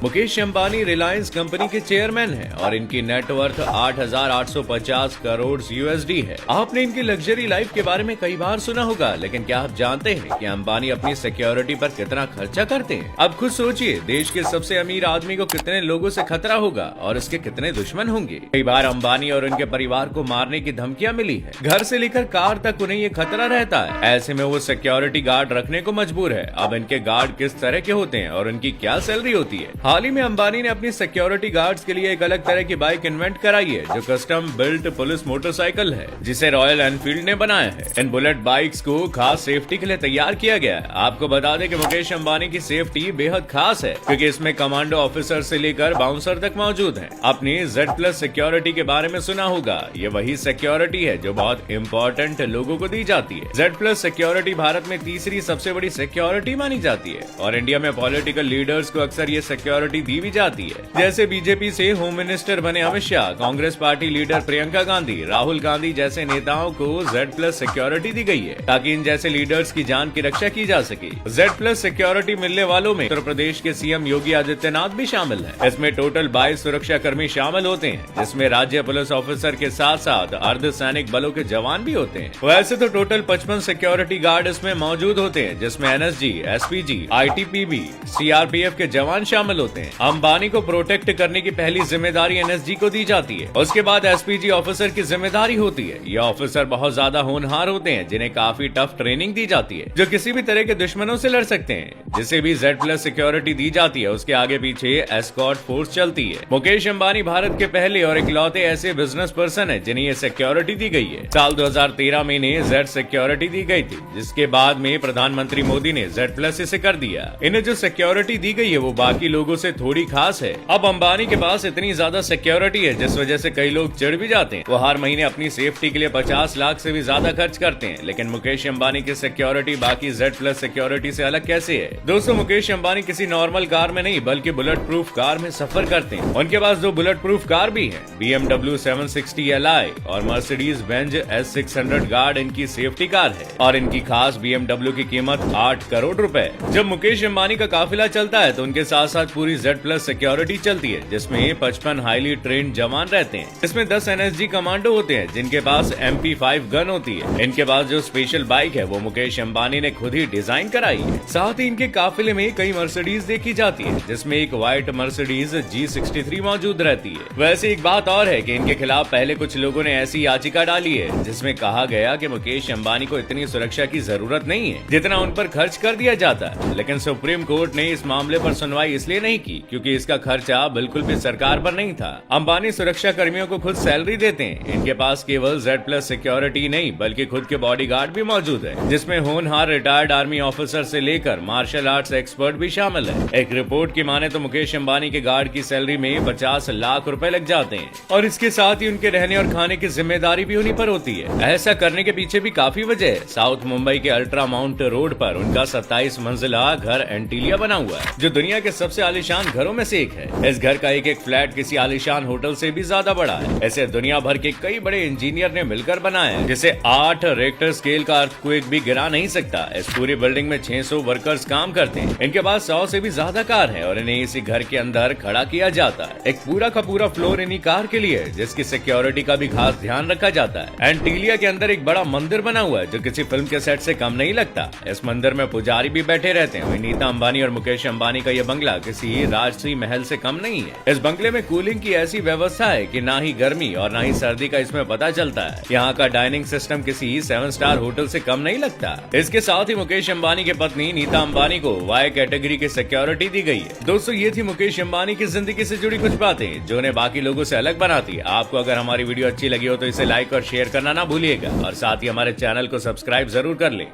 Mukesh Ambani Reliance company के chairman हैं और इनकी नेटवर्थ 8,850 करोड़ यूएसडी है। आपने इनकी लग्जरी लाइफ के बारे में कई बार सुना होगा, लेकिन क्या आप जानते हैं कि अंबानी अपनी सिक्योरिटी पर कितना खर्चा करते हैं? अब खुद सोचिए, देश के सबसे अमीर आदमी को कितने लोगों से खतरा होगा और इसके कितने दुश्मन होंगे। कई बार अंबानी और उनके परिवार को मारने की धमकियां मिली है। घर से लेकर कार तक उन्हें ये खतरा रहता है। ऐसे में वो सिक्योरिटी गार्ड रखने को मजबूर है। अब इनके गार्ड किस तरह के होते हैं और उनकी क्या सैलरी होती है? हाल ही में अंबानी ने अपनी सिक्योरिटी गार्ड्स के लिए एक अलग तरह की बाइक इन्वेंट कराई है, जो कस्टम बिल्ट पुलिस मोटरसाइकिल है, जिसे रॉयल एनफील्ड ने बनाया है। इन बुलेट बाइक्स को खास सेफ्टी के लिए तैयार किया गया है। आपको बता दें कि मुकेश अंबानी की सेफ्टी बेहद खास है, क्योंकि इसमें कमांडो ऑफिसर से लेकर बाउंसर तक मौजूद है। अपनी Z+ सिक्योरिटी के बारे में सुना होगा। ये वही सिक्योरिटी है जो बहुत इम्पोर्टेंट लोगों को दी जाती है। Z+ सिक्योरिटी भारत में तीसरी सबसे बड़ी सिक्योरिटी मानी जाती है और इंडिया में पॉलिटिकल लीडर्स को अक्सर ये सिक्योरिटी दी भी जाती है। जैसे बीजेपी से होम मिनिस्टर बने अमित शाह, कांग्रेस पार्टी लीडर प्रियंका गांधी, राहुल गांधी जैसे नेताओं को Z+ सिक्योरिटी दी गई है, ताकि इन जैसे लीडर्स की जान की रक्षा की जा सके। Z+ सिक्योरिटी मिलने वालों में उत्तर प्रदेश के सीएम योगी आदित्यनाथ भी शामिल है। इसमें टोटल 22 सुरक्षा कर्मी शामिल होते हैं, जिसमें राज्य पुलिस ऑफिसर के साथ साथ अर्धसैनिक बलों के जवान भी होते हैं। वैसे तो टोटल 55 सिक्योरिटी गार्ड इसमें मौजूद होते हैं, जिसमें NSG, SPG, ITPB, CRPF के जवान शामिल होते हैं। अंबानी को प्रोटेक्ट करने की पहली जिम्मेदारी NSG को दी जाती है। उसके बाद SPG ऑफिसर की जिम्मेदारी होती है। ये ऑफिसर बहुत ज्यादा होनहार होते हैं, जिन्हें काफी टफ ट्रेनिंग दी जाती है, जो किसी भी तरह के दुश्मनों से लड़ सकते हैं। जिसे भी Z+ सिक्योरिटी दी जाती है, उसके आगे पीछे एस्कॉर्ट फोर्स चलती है। मुकेश अंबानी भारत के पहले और इकलौते ऐसे बिजनेस पर्सन है जिन्हें ये सिक्योरिटी दी गई है। साल 2013 में इन्हें Z सिक्योरिटी दी गई थी, जिसके बाद में प्रधानमंत्री मोदी ने Z+ इसे कर दिया। इन्हें जो सिक्योरिटी दी गई है वो बाकी लोगों से थोड़ी खास है। अब अंबानी के पास इतनी ज्यादा सिक्योरिटी है, जिस वजह से कई लोग चिढ़ भी जाते हैं। वो हर महीने अपनी सेफ्टी के लिए 50 लाख से भी ज्यादा खर्च करते हैं। लेकिन मुकेश अंबानी की सिक्योरिटी बाकी Z+ सिक्योरिटी से अलग कैसे है? दोस्तों, मुकेश अंबानी किसी नॉर्मल कार में नहीं, बल्कि बुलेट प्रूफ कार में सफर करते हैं। उनके पास 2 बुलेट प्रूफ कार भी है। BMW 760 Li और मर्सिडीज बेंज S600 गार्ड इनकी सेफ्टी कार है और इनकी खास BMW की कीमत 8 करोड़ रुपए। जब मुकेश अंबानी का काफिला चलता है तो उनके साथ साथ पूरी Z+ सिक्योरिटी चलती है, जिसमें 55 हाईली ट्रेन्ड जवान रहते हैं। इसमें 10 NSG कमांडो होते हैं, जिनके पास MP5 गन होती है। इनके पास जो स्पेशल बाइक है वो मुकेश अंबानी ने खुद ही डिजाइन कराई है। साथ ही इनके काफिले में कई मर्सिडीज देखी जाती है, जिसमें एक व्हाइट मर्सिडीज G63 मौजूद रहती है। वैसे एक बात और है कि इनके खिलाफ पहले कुछ लोगों ने ऐसी याचिका डाली है, जिसमें कहा गया कि मुकेश अंबानी को इतनी सुरक्षा की जरूरत नहीं है जितना उन पर खर्च कर दिया जाता है। लेकिन सुप्रीम कोर्ट ने इस मामले पर सुनवाई इसलिए नहीं की क्योंकि इसका खर्चा बिल्कुल भी सरकार पर नहीं था। अंबानी सुरक्षा कर्मियों को खुद सैलरी देते हैं। इनके पास केवल Z+ सिक्योरिटी नहीं, बल्कि खुद के बॉडीगार्ड भी मौजूद है, जिसमें होनहार रिटायर्ड आर्मी ऑफिसर से लेकर मार्शल आर्ट्स एक्सपर्ट भी शामिल है। एक रिपोर्ट की माने तो मुकेश अंबानी के गार्ड की सैलरी में 50 लाख रुपए लग जाते हैं और इसके साथ ही उनके रहने और खाने की जिम्मेदारी भी उन्हीं पर होती है। ऐसा करने के पीछे भी काफी वजह है। साउथ मुंबई के अल्ट्रा माउंट रोड पर उनका 27 मंजिला घर एंटीलिया बना हुआ है, जो दुनिया के सबसे आलीशान घरों में से एक है। इस घर का एक एक फ्लैट किसी आलीशान होटल से भी ज्यादा बड़ा है। ऐसे दुनिया भर के कई बड़े इंजीनियर ने मिलकर बनाया है, जिसे 8 रेक्टर स्केल का अर्थक्वेक भी गिरा नहीं सकता। इस पूरी बिल्डिंग में 600 वर्कर्स काम करते हैं। इनके पास 100 से भी ज्यादा कार है और इन्हें इसी घर के अंदर खड़ा किया जाता है। एक पूरा का पूरा फ्लोर इन्हीं कार के लिए है, जिसकी सिक्योरिटी का भी खास ध्यान रखा जाता है। एंटीलिया के अंदर एक बड़ा मंदिर बना हुआ है, जो किसी फिल्म के सेट से कम नहीं लगता। इस मंदिर में पुजारी भी बैठे रहते हैं। नीता अंबानी और मुकेश अंबानी का यह बंगला किसी राजसी महल से कम नहीं है। इस बंगले में कूलिंग की ऐसी व्यवस्था है कि ना ही गर्मी और ना ही सर्दी का इसमें पता चलता है। यहाँ का डाइनिंग सिस्टम किसी 7 स्टार होटल से कम नहीं लगता। इसके साथ ही मुकेश अंबानी की पत्नी नीता अंबानी को Y कैटेगरी की सिक्योरिटी दी गई है। दोस्तों, ये थी मुकेश अंबानी की जिंदगी से जुड़ी कुछ बातें जो उन्हें बाकी लोगों से अलग बनाती है। आपको अगर हमारी वीडियो अच्छी लगी हो तो इसे लाइक और शेयर करना ना भूलिएगा और साथ ही हमारे चैनल को सब्सक्राइब जरूर कर लें।